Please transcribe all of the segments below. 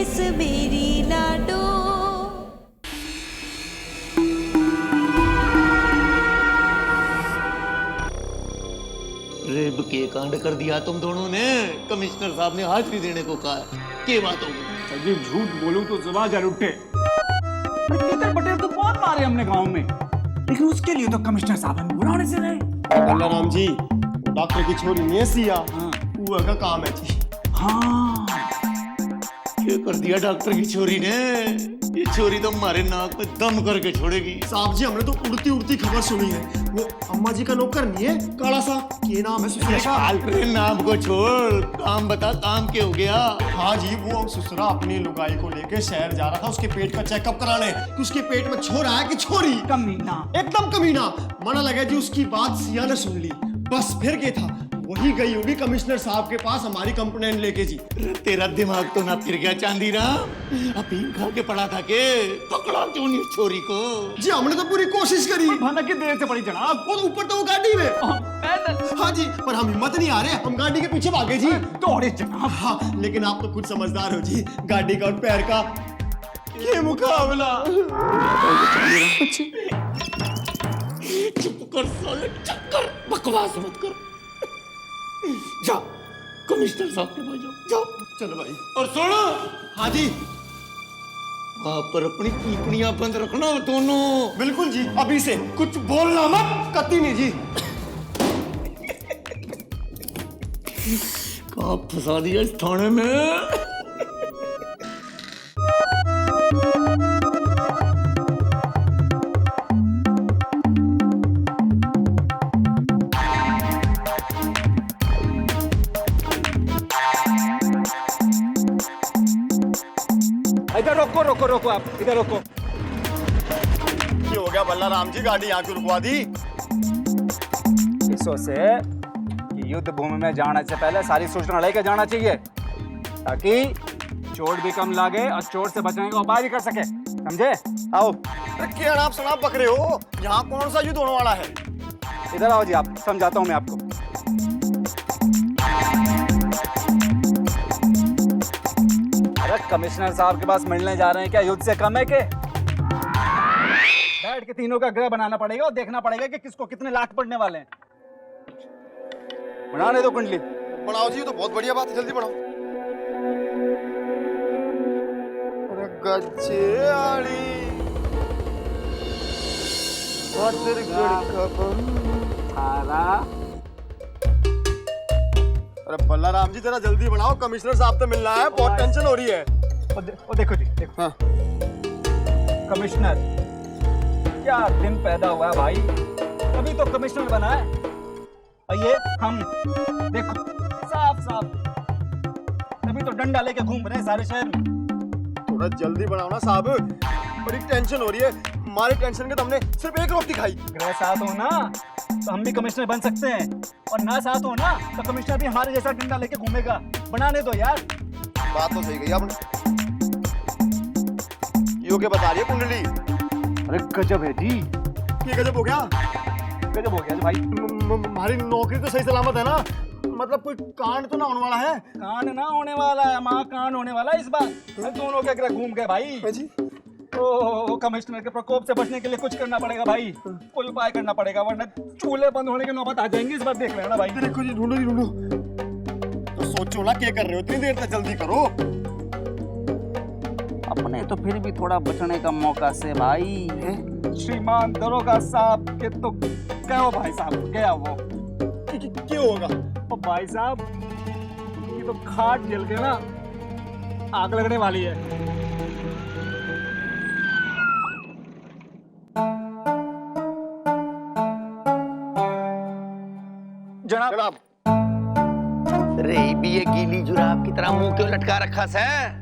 Miss मेरी लाडो। रेब के कांड कर दिया तुम दोनों ने। कमिश्नर साहब ने हाजिरी देने को कहा है। क्या बात होगी? सजीव झूठ बोलूं तो जुबान जल उठे। तीतर पटेल तो बहुत मारे हमने गांव में, लेकिन उसके लिए तो कमिश्नर साहब हमें बुलाने से रहे। बल्लाराम जी, वो डॉक्टर की छोरी नहीं है सिया, वो का काम है जी। हाँ, क्या कर दिया डॉक्टर की छोरी ने? ये छोरी तो हमारे नाक में दम करके छोड़ेगी। साहब जी, हमने तो उड़ती उड़ती खबर सुनी है, वो अम्मा जी का नौकर नहीं है काला सा, ये नाम है ससुरे का। अरे नाम को छोड़, काम बता, काम क्या हो गया? हाँ जी, वो ससुरा अपनी लुगाई को लेके शहर जा रहा था उसके पेट का चेकअप कराने कि उसके पेट में छोरा है कि छोरी। कमीना, एकदम कमीना। मना लगा जी, उसकी बात सिया ने सुन ली, बस फिर क्या था, वही गई होगी कमिश्नर साहब के पास हमारी कंप्लेंट लेके जी। तेरा दिमाग तो ना फिर गया चांदीराम? अफीम खा के पड़ा था के? पकड़ा क्यों नहीं उस छोरी को? जी हमने तो पूरी कोशिश करी। भनक की देर से पड़ी जनाब। वो ऊपर तो वो गाड़ी में। पैदल। हाँ जी, पर हम हिम्मत नहीं आ रहे, हम गाड़ी के पीछे भागे जी। दौड़े जनाब। हाँ, लेकिन आप तो खुद समझदार हो जी, गाड़ी का और पैर का ये मुकाबला। चुप कर साले, चक्कर बकवास मत कर। जाओ कमिश्नर साहब के पास जाओ। चलो भाई। और सुनो, हाँ जी, वहां पर अपनी पीपड़ियां बंद रखना दोनों। बिल्कुल जी, अभी से कुछ बोलना मत, कती नहीं जी। कहाँ फंसा दिया इस थाने में? इधर रोको रोको रोको, आप इधर रोको। क्या हो गया बल्लाराम जी, गाड़ी यहाँ क्यों रुकवा दी? इसो से कि युद्ध भूमि में जाने से पहले सारी सूचना लेके जाना चाहिए, ताकि चोट भी कम लागे और चोट से बचने का उपाय भी कर सके, समझे? आओ। अरे क्या आप शराब पकड़े हो? यहाँ कौन सा युद्ध होने वाला है? इधर आओ जी, आप समझाता हूँ मैं आपको। अरे कमिश्नर साहब के पास मिलने जा रहे हैं, क्या युद्ध से कम है के? बैठ के तीनों का ग्रह बनाना पड़ेगा और देखना पड़ेगा कि किसको कितने लाख पड़ने वाले हैं। बनाने दो कुंडली। बढ़ाओ जी, ये तो बहुत बढ़िया बात है, जल्दी बढ़ाओ। अरे गज्जे आली अरे बल्लाराम जी, जरा जल्दी बढ़ाओ, कमिश्नर साहब तो मिलना है, बहुत टेंशन हो रही है। ओ देखो जी, देखो। हाँ। कमिश्नर, क्या दिन पैदा हुआ है भाई, अभी तो कमिश्नर बना है और ये हम देखो साफ साफ अभी तो डंडा लेके घूम रहे हैं सारे शहर में। थोड़ा जल्दी बढ़ाओ ना साहब, बड़ी टेंशन हो रही है। हमारी टेंशन के तो हमने सिर्फ एक रोटी खाई। ग्रह साथ हो ना तो हम भी कमिश्नर बन सकते हैं, और ना साथ हो ना तो कमिश्नर भी हमारे जैसा डंडा लेके घूमेगा। बनाने दो यार। बात तो सही कही आपने। यो क्या बता रही है कुंडली? अरे गजब है जी। ये गजब हो गया? गजब हो गया भाई। हमारी नौकरी तो सही सलामत है ना? मतलब कोई कांड तो ना होने वाला है? कांड ना होने वाला है, माँ कांड होने वाला है इस बार। दोनों के ग्रह घूम गए भाई जी। ओ कमिश्नर के प्रकोप से बचने के लिए कुछ करना पड़ेगा भाई, कोई उपाय करना पड़ेगा, वरना चूल्हे बंद होने की नौबत आ जाएंगी इस बार, देख लेना भाई। देखो जी, ढूंढो जी ढूंढो। तो सोचो ना क्या कर रहे हो, इतनी देर तक जल्दी करो। अपने तो फिर भी थोड़ा बचने का मौका से भाई। श्रीमान दरोगा साहब के तो कहो भाई साहब गया वो। क्या होगा? ओ भाई साहब, ये तो खाट जल के ना आग लगने वाली है। जनाब। रे भी ये गीली जुराब की तरह मुंह क्यों लटका रखा है?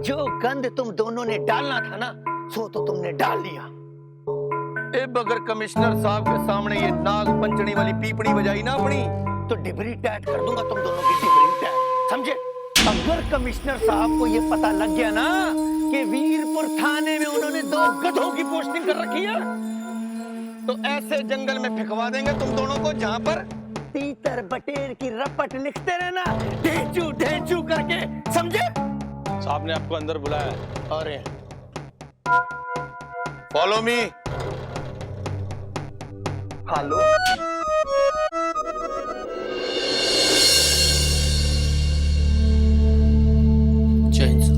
जो गंद तुम दोनों ने डालना था ना, सो तो तुमने डाल लिया। अगर कमिश्नर साहब के सामने ये नाग पंचणी वाली पीपड़ी बजाई ना अपनी, तो डिबरी टैट कर दूंगा तुम दोनों की डिबरी टैट, समझे? अगर कमिश्नर साहब को ये पता लग गया ना कि वीरपुर थाने में उन्होंने 2 गधों की पोस्टिंग कर रखी है, तो ऐसे जंगल में फिकवा देंगे तुम दोनों को जहां पर तीतर बटेर की रपट लिखते रहना ढेंचू ढेंचू करके, समझे? साहब ने आपको अंदर बुलाया है। अरे फॉलो मी। हेलो, जय हिंद सर।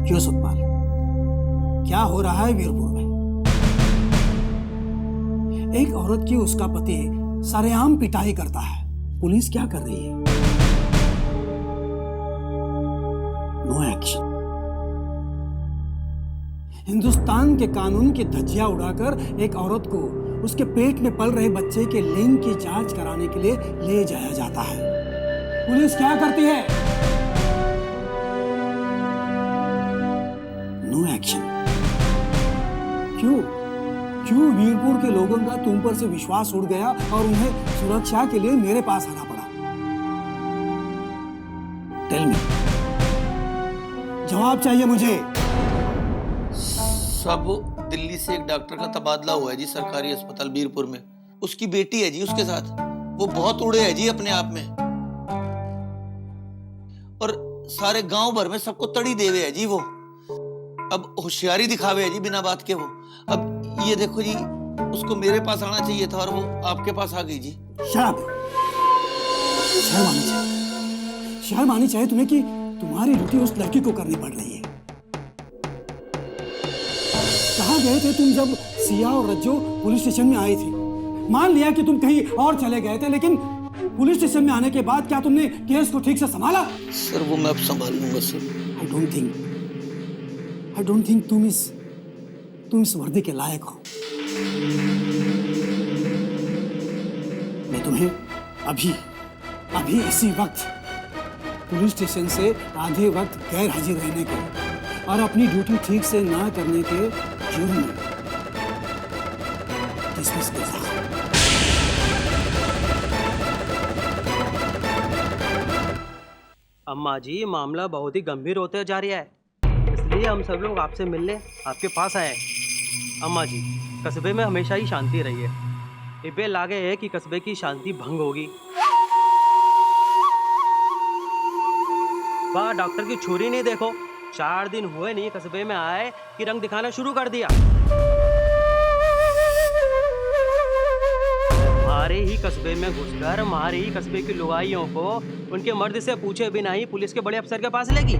क्यों सतपाल, क्या हो रहा है वीरपुर में? एक औरत की उसका पति सरेआम पिटाई करता है, पुलिस क्या कर रही है? No action. हिंदुस्तान के कानून की धज्जियां उड़ाकर एक औरत को उसके पेट में पल रहे बच्चे के लिंग की जांच कराने के लिए ले जाया जाता है, पुलिस क्या करती है? No action. क्यों क्यों वीरपुर के लोगों का तुम पर से विश्वास उड़ गया और उन्हें सुरक्षा के लिए मेरे पास आना पड़ा? टेल मी, जवाब चाहिए मुझे। सब दिल्ली से एक डॉक्टर का तबादला हुआ है जी सरकारी अस्पताल वीरपुर में। उसकी बेटी है जी उसके साथ। वो बहुत उड़े है जी अपने आप में, और सारे गांव भर में सबको तड़ी देवे है जी वो। अब होशियारी दिखावे है जी बिना बात के वो। अब ये देखो जी, उसको मेरे पास आना चाहिए था और वो आपके पास आ गई जी। शर्म आनी चाहिए, शर्म आनी चाहिए तुम्हें कि तुम्हारी ड्यूटी उस लड़की को करनी पड़ रही है। कहाँ गए थे तुम जब सिया और रज्जो पुलिस स्टेशन में आई थी? मान लिया कि तुम कहीं और चले गए थे, लेकिन पुलिस स्टेशन में आने के बाद क्या तुमने केस को ठीक से संभाला? सर वो मैं अब संभाल लूंगा सर। आई डोंट थिंक तुम इस वर्दी के लायक हो। मैं तुम्हें अभी इसी वक्त पुलिस स्टेशन से आधे वक्त गैर हाजिर रहने के और अपनी ड्यूटी ठीक से ना करने के जुर्म में डिसमिस कर रहा हूं। अम्मा जी, मामला बहुत ही गंभीर होते जा रहा है, इसलिए हम सब लोग आपसे मिलने आपके पास आए हैं। अम्मा जी, कस्बे में हमेशा ही शांति रही है। इबे लागे है कि कस्बे की शांति भंग होगी। वाह, डॉक्टर की छुरी नहीं देखो, 4 दिन हुए नहीं कस्बे में आए कि रंग दिखाना शुरू कर दिया। हमारे ही कस्बे में घुसकर हमारे ही कस्बे की लुगाइयों को उनके मर्द से पूछे बिना ही पुलिस के बड़े अफसर के पास लेगी।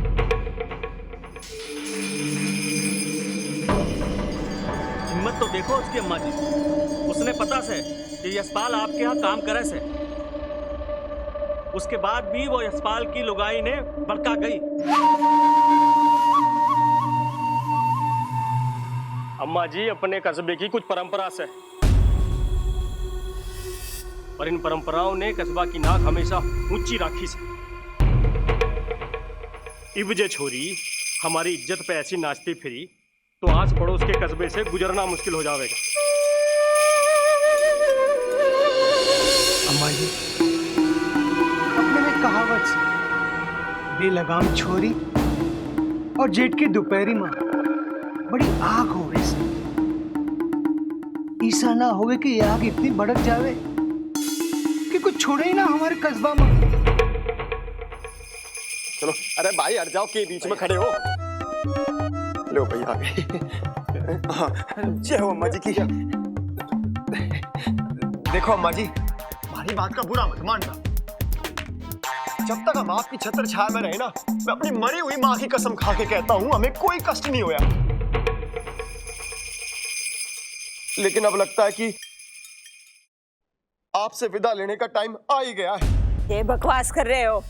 हिम्मत तो देखो उसकी अम्मा जी। उसने पता से कि यशपाल आपके यहाँ काम करे से, उसके बाद भी वो यशपाल की लुगाई ने भड़का गई। अम्मा जी, अपने कस्बे की कुछ परंपरा से, और इन परंपराओं ने कस्बा की नाक हमेशा ऊंची राखी से। इब्जे छोरी हमारी इज्जत पे ऐसी नाचती फिरी तो आस पड़ोस के कस्बे से गुजरना मुश्किल हो जाएगा। अम्मा जी, अपने में कहावत से बेलगाम छोरी और जेठ की दोपहरी माँ बड़ी आग हो गई। ऐसा ना होवे कि ये आग इतनी भड़क जावे कि कुछ छोड़े ही ना हमारे कस्बा में। चलो, अरे भाई हट जाओ, के बीच में खड़े हो। लो भाई आ गए। जय हो अम्मा जी की। देखो अम्मा जी, हमारी बात का बुरा मत मानना। जब तक हम आपकी छत्र छाया में रहे ना, मैं अपनी मरी हुई माँ की कसम खा के कहता हूँ, हमें कोई कष्ट नहीं होया। लेकिन अब लगता है कि आपसे विदा लेने का टाइम आ ही गया है। ये बकवास कर रहे हो?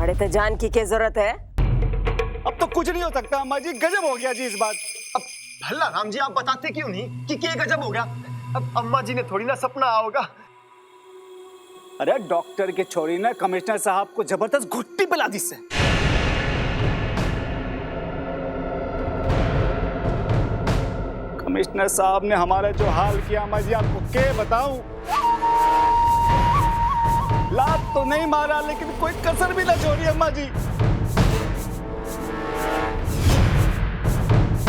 अरे तो जान की क्या जरूरत है? अब तो कुछ नहीं हो सकता अम्मा जी, गजब हो गया जी इस बात। अब भला राम जी आप बताते क्यों नहीं कि क्या गजब हो गया? अब अम्मा जी ने थोड़ी ना सपना आया होगा। अरे डॉक्टर के छोरी ने कमिश्नर साहब को जबरदस्त घुट्टी पिला दी से। कमिश्नर साहब ने हमारा जो हाल किया अम्मा जी, आपको क्या बताऊं। लात तो नहीं मारा लेकिन कोई कसर भी ना छोड़ी अम्मा जी।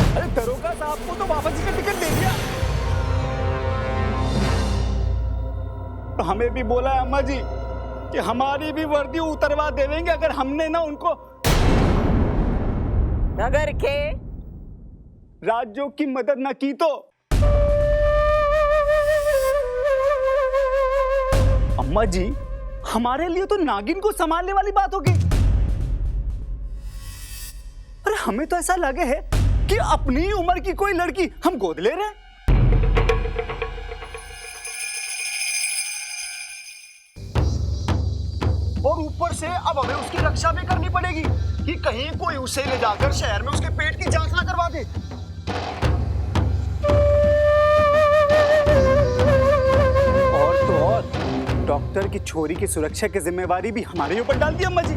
अरे दरोगा साहब को तो वापसी का टिकट दे दिया। हमें भी बोला है अम्मा जी कि हमारी भी वर्दी उतरवा देवेंगे अगर हमने ना उनको अगर के राज्यों की मदद न की तो। अम्मा जी, हमारे लिए तो नागिन को संभालने वाली बात होगी। अरे हमें तो ऐसा लगे है कि अपनी उम्र की कोई लड़की हम गोद ले रहे हैं। और ऊपर से अब हमें उसकी रक्षा भी करनी पड़ेगी कि कहीं कोई उसे ले जाकर शहर में उसके पेट की जांच ना करवा दे। और तो और डॉक्टर की छोरी की सुरक्षा की जिम्मेवारी भी हमारे ऊपर डाल दी अम्मा जी।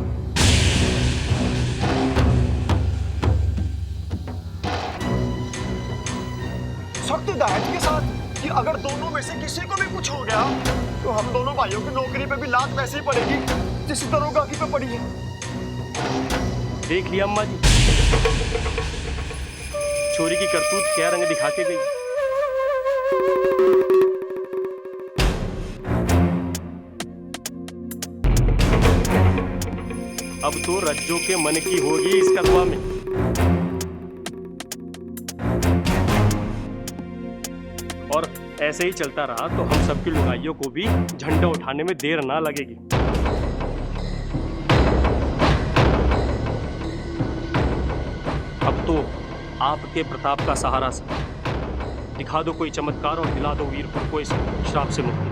सख्त हिदायत के साथ कि अगर दोनों में से किसी को भी कुछ हो गया तो हम दोनों भाइयों की नौकरी पे भी लात वैसे ही पड़ेगी जिस दरोगा की पे पड़ी है। देख लिया अम्मा जी, छोरी की करतूत क्या रंग दिखा के गई। अब तो रज्जो के मन की होगी इस कस्बा में। और ऐसे ही चलता रहा तो हम सबकी लुगाइयों को भी झंडा उठाने में देर ना लगेगी। अब तो आपके प्रताप का सहारा से दिखा दो कोई चमत्कार और दिला दो वीरपुर को इस श्राप से मुक्ति।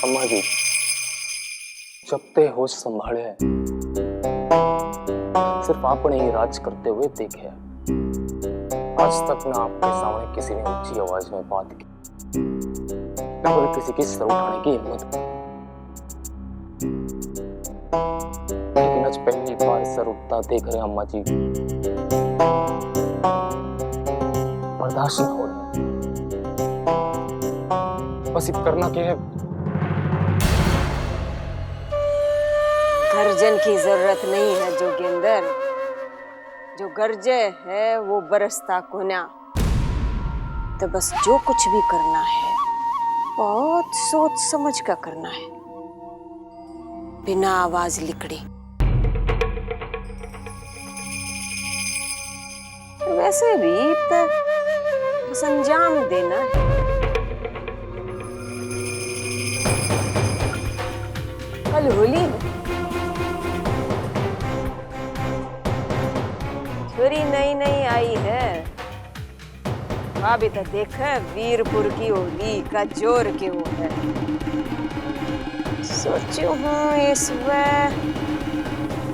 अम्मा जी, जब ते होश संभाले सिर्फ आपने ही राज करते हुए देखे। आज तक ना आपके सामने किसी ने ऊंची आवाज में बात की, ना कभी किसी की सर उठाने की हिम्मत की। लेकिन आज पहली बार सर उठता देख रहे अम्मा जी, बर्दाश्त न हो रहा। बस अब करना क्या है? गर्जन की जरूरत नहीं है जोगिंदर, जो गर्जे है वो बरसता कोना। तो बस जो कुछ भी करना है बहुत सोच समझ कर करना है, बिना आवाज लिकड़ी। वैसे भी तो बस अंजाम देना है। कल होली है, छोरी नई नई आई है, अभी तो देखा वीरपुर की होली का जोर के वो है। सोचू हूँ इस बार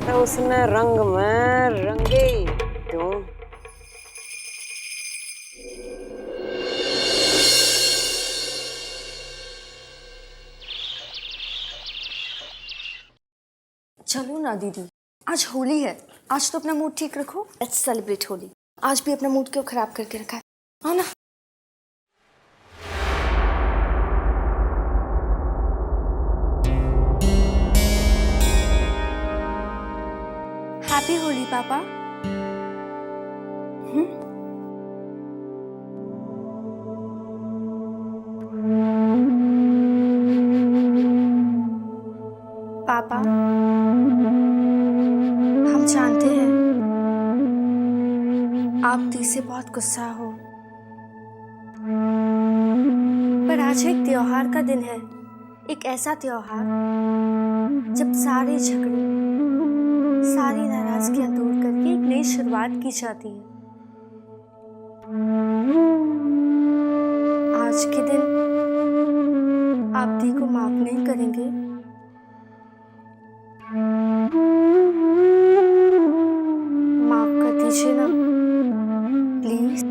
तो उसने रंग में रंगे दूं। चलो ना दीदी, आज होली है, आज तो अपना मूड ठीक रखो। Let's celebrate Holi. आज भी अपना मूड क्यों खराब करके रखा है, हाँ ना। हैप्पी होली पापा। पापा, हम जानते हैं आप दी से बहुत गुस्सा हो, पर आज एक त्योहार का दिन है, एक ऐसा त्योहार जब सारे झगड़े, सारी नाराजगियां दूर करके एक नई शुरुआत की जाती है। आज के दिन आप दी को माफ नहीं करेंगे? माफ कर दीजिए ना प्लीज।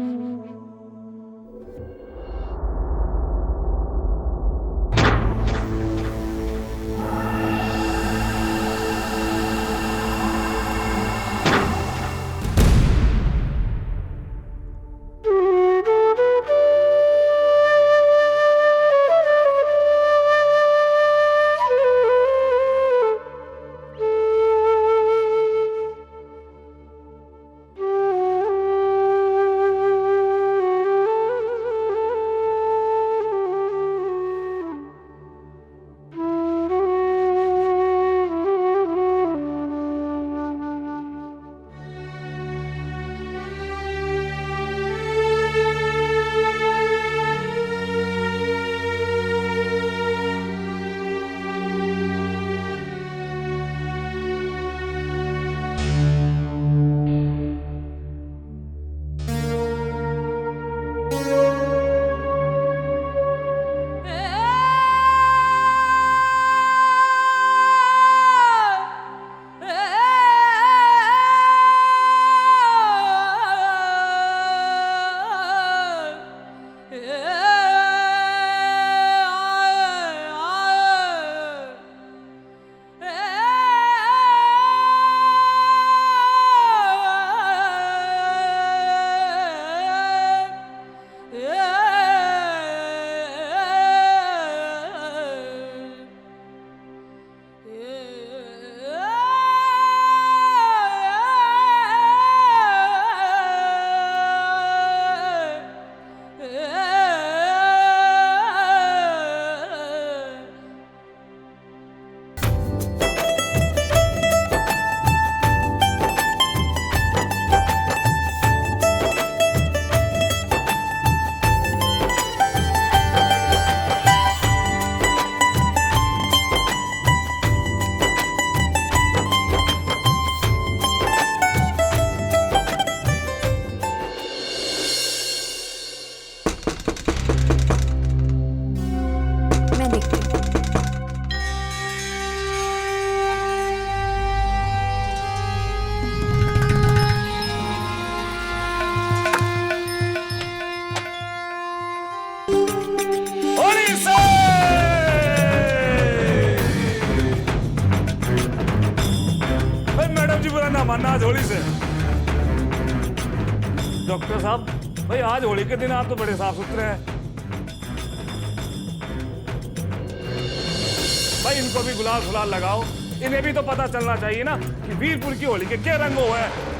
मानना आज होली से। डॉक्टर साहब, भाई आज होली के दिन आप तो बड़े साफ सुथरे हैं। भाई इनको भी गुलाल फुलाल लगाओ, इन्हें भी तो पता चलना चाहिए ना कि वीरपुर की होली के क्या रंग हुआ है।